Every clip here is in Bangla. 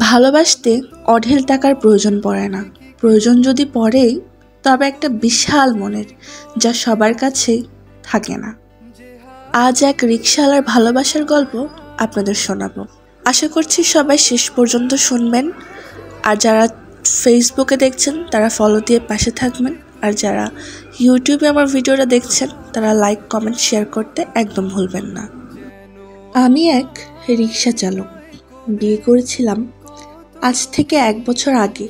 ভালোবাসতে অঢেল টাকার প্রয়োজন পড়ে না। প্রয়োজন যদি পড়েই, তবে একটা বিশাল মনের, যা সবার কাছেই থাকে না। আজ এক রিকশাওয়ালার ভালোবাসার গল্প আপনাদের শোনাবো। আশা করছি সবাই শেষ পর্যন্ত শুনবেন। আর যারা ফেসবুকে দেখছেন তারা ফলো দিয়ে পাশে থাকবেন। আর যারা ইউটিউবে আমার ভিডিওটা দেখছেন তারা লাইক, কমেন্ট, শেয়ার করতে একদম ভুলবেন না। আমি এক রিকশা চালক। বিয়ে করেছিলাম আজ থেকে 1 বছর আগে।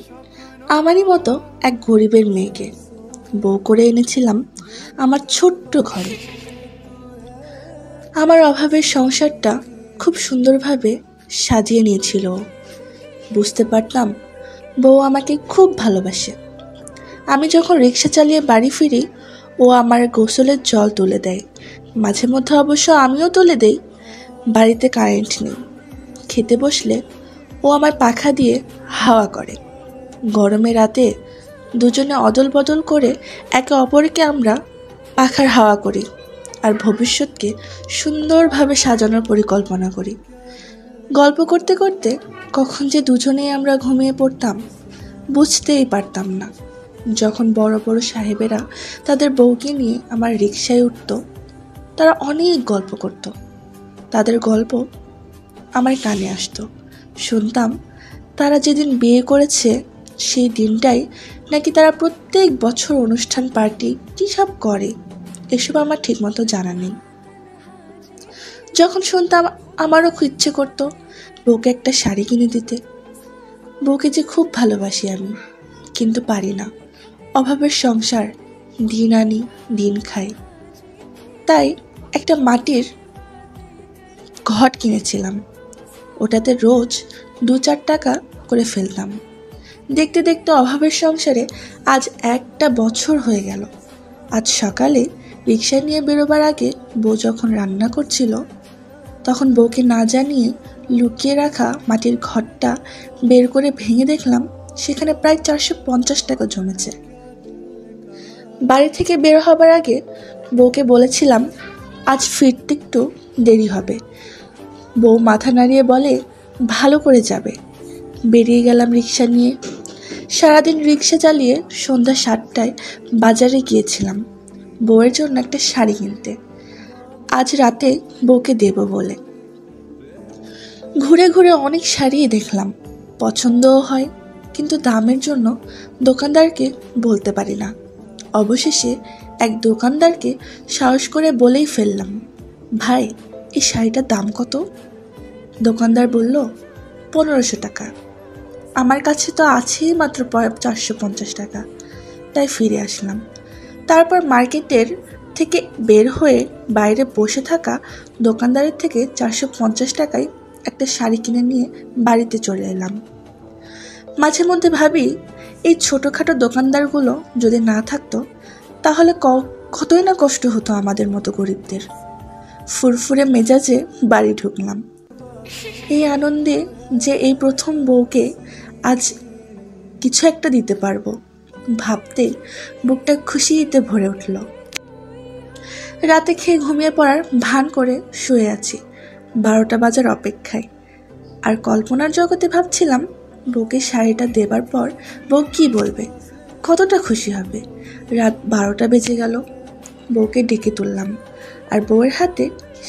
আমারই মতো এক গরিবের মেয়েকে বউ করে এনেছিলাম আমার ছোট্ট ঘরে। আমার অভাবের সংসারটা খুব সুন্দরভাবে সাজিয়ে নিয়েছিল। বুঝতে পারতাম বউ আমাকে খুব ভালোবাসে। আমি যখন রিকশা চালিয়ে বাড়ি ফিরি, ও আমার গোসলের জল তুলে দেয়। মাঝে মধ্যে অবশ্য আমিও তুলে দেই। বাড়িতে কারেন্ট নেই। খেতে বসলে ও আমার পাখা দিয়ে হাওয়া করে। গরমে রাতে দুজনে অদল বদল করে একে অপরকে আমরা পাখার হাওয়া করি আর ভবিষ্যৎকে সুন্দরভাবে সাজানোর পরিকল্পনা করি। গল্প করতে করতে কখন যে দুজনেই আমরা ঘুমিয়ে পড়তাম বুঝতেই পারতাম না। যখন বড় বড় সাহেবেরা তাদের বউকে নিয়ে আমার রিকশায় উঠত, তারা অনেক গল্প করত। তাদের গল্প আমার কানে আসতো। শুনতাম তারা যেদিন বিয়ে করেছে সেই দিনটাই নাকি তারা প্রত্যেক বছর অনুষ্ঠান, পার্টি কী সব করে, এসব আমার ঠিকমতো জানা নেই। যখন শুনতাম আমারও খুব ইচ্ছে করতো বউকে একটা শাড়ি কিনে দিতে। বউকে যে খুব ভালোবাসি আমি, কিন্তু পারি না। অভাবের সংসার, দিন আনি দিন খাই। তাই একটা মাটির ঘট কিনেছিলাম। ওটাতে রোজ 2-4 টাকা করে ফেলতাম। দেখতে দেখতে অভাবের সংসারে আজ 1টা বছর হয়ে গেল। আজ সকালে রিকশা নিয়ে বেরোবার আগে বউ যখন রান্না করছিল, তখন বউকে না জানিয়ে লুকিয়ে রাখা মাটির ঘরটা বের করে ভেঙে দেখলাম সেখানে প্রায় 450 টাকা জমেছে। বাড়ি থেকে বের হবার আগে বউকে বলেছিলাম আজ ফিরতে একটু দেরি হবে। বউ মাথা নাড়িয়ে বলে ভালো করে যাবে। বেরিয়ে গেলাম রিকশা নিয়ে। সারাদিন রিকশা চালিয়ে সন্ধ্যা 7টায় বাজারে গিয়েছিলাম বউয়ের জন্য একটা শাড়ি কিনতে, আজ রাতে বউকে দেব বলে। ঘুরে ঘুরে অনেক শাড়িই দেখলাম, পছন্দও হয়, কিন্তু দামের জন্য দোকানদারকে বলতে পারি না। অবশেষে এক দোকানদারকে সাহস করে বলেই ফেললাম, ভাই এই শাড়িটার দাম কত? দোকানদার বলল 1500 টাকা। আমার কাছে তো আছেই মাত্র 450 টাকা। তাই ফিরে আসলাম। তারপর মার্কেটের থেকে বের হয়ে বাইরে বসে থাকা দোকানদারের থেকে 450 টাকায় একটা শাড়ি কিনে নিয়ে বাড়িতে চলে এলাম। মাঝে মধ্যে ভাবি এই ছোটোখাটো দোকানদারগুলো যদি না থাকতো তাহলে কতই না কষ্ট হতো আমাদের মতো গরিবদের। ফুরফুরে মেজাজে বাড়ি ঢুকলাম। এই আনন্দে যে এই প্রথম বউকে আজ কিছু একটা দিতে পারবো ভাবতেই বুকটা খুশিতে ভরে উঠল। রাতে খেয়ে ঘুমিয়ে পড়ার ভান করে শুয়ে আছি 12টা বাজার অপেক্ষায়। আর কল্পনার জগতে ভাবছিলাম বউকে শাড়িটা দেবার পর বউ কি বলবে, কতটা খুশি হবে। রাত 12টা বেজে গেল। বউকে ডেকে তুললাম আর বউয়ের হাতে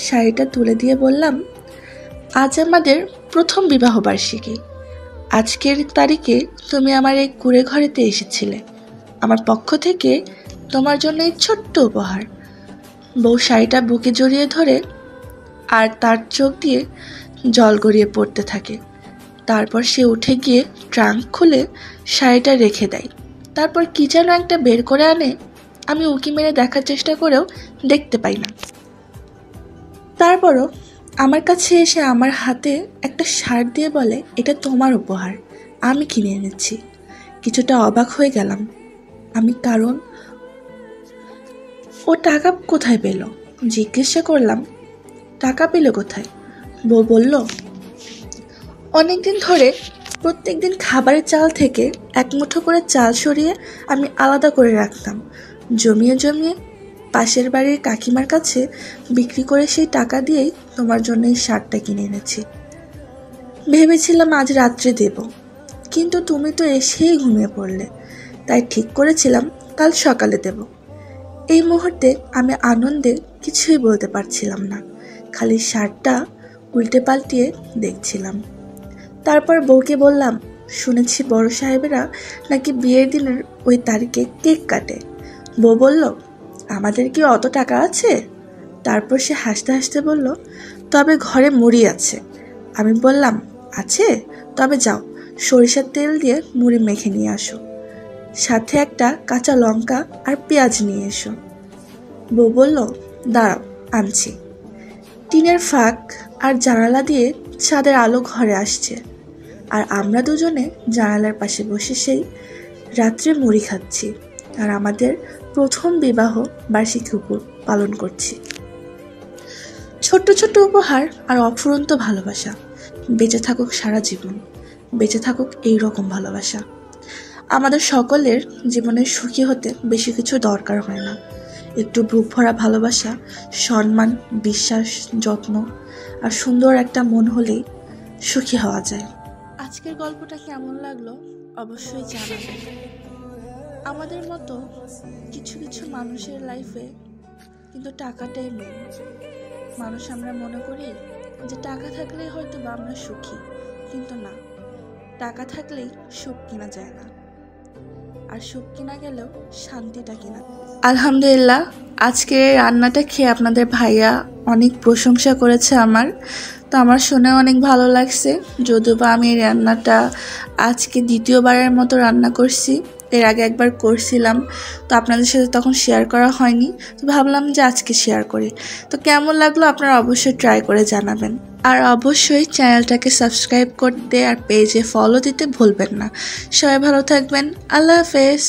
শাড়িটা তুলে দিয়ে বললাম, আজ আমাদের প্রথম বিবাহ বার্ষিকী। আজকের তারিখে তুমি আমার এই কুঁড়ে ঘরেতে এসেছিলে। আমার পক্ষ থেকে তোমার জন্য এই ছোট্ট উপহার। বউ শাড়িটা বুকে জড়িয়ে ধরে আর তার চোখ দিয়ে জল গড়িয়ে পড়তে থাকে। তারপর সে উঠে গিয়ে ট্রাঙ্ক খুলে শাড়িটা রেখে দেয়। তারপর কি যেন একটা বের করে আনে। আমি উঁকি মেরে দেখার চেষ্টা করেও দেখতে পাই না। তারপরও আমার কাছে এসে আমার হাতে একটা শার্ট দিয়ে বলে, এটা তোমার উপহার, আমি কিনে এনেছি। কিছুটা অবাক হয়ে গেলাম আমি, কারণ ও টাকা কোথায় পেল? জিজ্ঞাসা করলাম, টাকা পেল কোথায়? বউ বলল, অনেকদিন ধরে প্রত্যেক দিন খাবারের চাল থেকে 1 মুঠো করে চাল সরিয়ে আমি আলাদা করে রাখতাম। জমিয়ে জমিয়ে পাশের বাড়ির কাকিমার কাছে বিক্রি করে সেই টাকা দিয়েই তোমার জন্য এই শার্টটা কিনে এনেছি। ভেবেছিলাম আজ রাত্রে দেব, কিন্তু তুমি তো এসেই ঘুমিয়ে পড়লে, তাই ঠিক করেছিলাম কাল সকালে দেব। এই মুহূর্তে আমি আনন্দে কিছুই বলতে পারছিলাম না, খালি শার্টটা উল্টে পাল্টিয়ে দেখছিলাম। তারপর বউকে বললাম, শুনেছি বড় সাহেবেরা নাকি বিয়ের দিনের ওই তারিখে কেক কাটে। বউ বলল, আমাদের কি অত টাকা আছে? তারপর সে হাসতে হাসতে বলল, তবে ঘরে মুড়ি আছে। আমি বললাম, আছে? তবে যাও, সরিষার তেল দিয়ে মুড়ি মেখে নিয়ে আসো, সাথে একটা কাঁচা লঙ্কা আর পেঁয়াজ নিয়ে এসো। বউ বলল, দাঁড়াও আনছি। টিনের ফাঁক আর জানালা দিয়ে ছাদের আলো ঘরে আসছে, আর আমরা দুজনে জানালার পাশে বসে সেই রাত্রে মুড়ি খাচ্ছি আর আমাদের প্রথম বিবাহ বার্ষিকী পালন করছি। ছোট্ট ছোট্ট উপহার আর অফুরন্ত ভালোবাসা, বেঁচে থাকুক সারা জীবন, বেঁচে থাকুক এই রকম ভালোবাসা। আমাদের সকলের জীবনে সুখী হতে বেশি কিছু দরকার হয় না, একটু বুক ভরা ভালোবাসা, সম্মান, বিশ্বাস, যত্ন আর সুন্দর একটা মন হলেই সুখী হওয়া যায়। আজকের গল্পটা কেমন লাগলো অবশ্যই জানাবেন। আমাদের মতো কিছু কিছু মানুষের লাইফে কিন্তু টাকাটাই মেন। মানুষ আমরা মনে করি যে টাকা থাকলেই হয়তো বা আমরা সুখী, কিন্তু না, টাকা থাকলেই সুখ কেনা যায় না, আর সুখ কেনা গেলেও শান্তিটা কেনা। আলহামদুলিল্লাহ, আজকে রান্নাটা খেয়ে আপনাদের ভাইয়া অনেক প্রশংসা করেছে আমার, তো আমার শুনে অনেক ভালো লাগছে। যদিও বা আমি এই রান্নাটা আজকে দ্বিতীয়বারের মতো রান্না করছি, এর আগে একবার করছিলাম, তো আপনাদের সাথে তখন শেয়ার করা হয়নি, তো ভাবলাম যে আজকে শেয়ার করি। তো কেমন লাগলো আপনারা অবশ্যই ট্রাই করে জানাবেন, আর অবশ্যই চ্যানেলটাকে সাবস্ক্রাইব করতে আর পেজে ফলো দিতে ভুলবেন না। সবাই ভালো থাকবেন, আল্লাহ হাফেজ।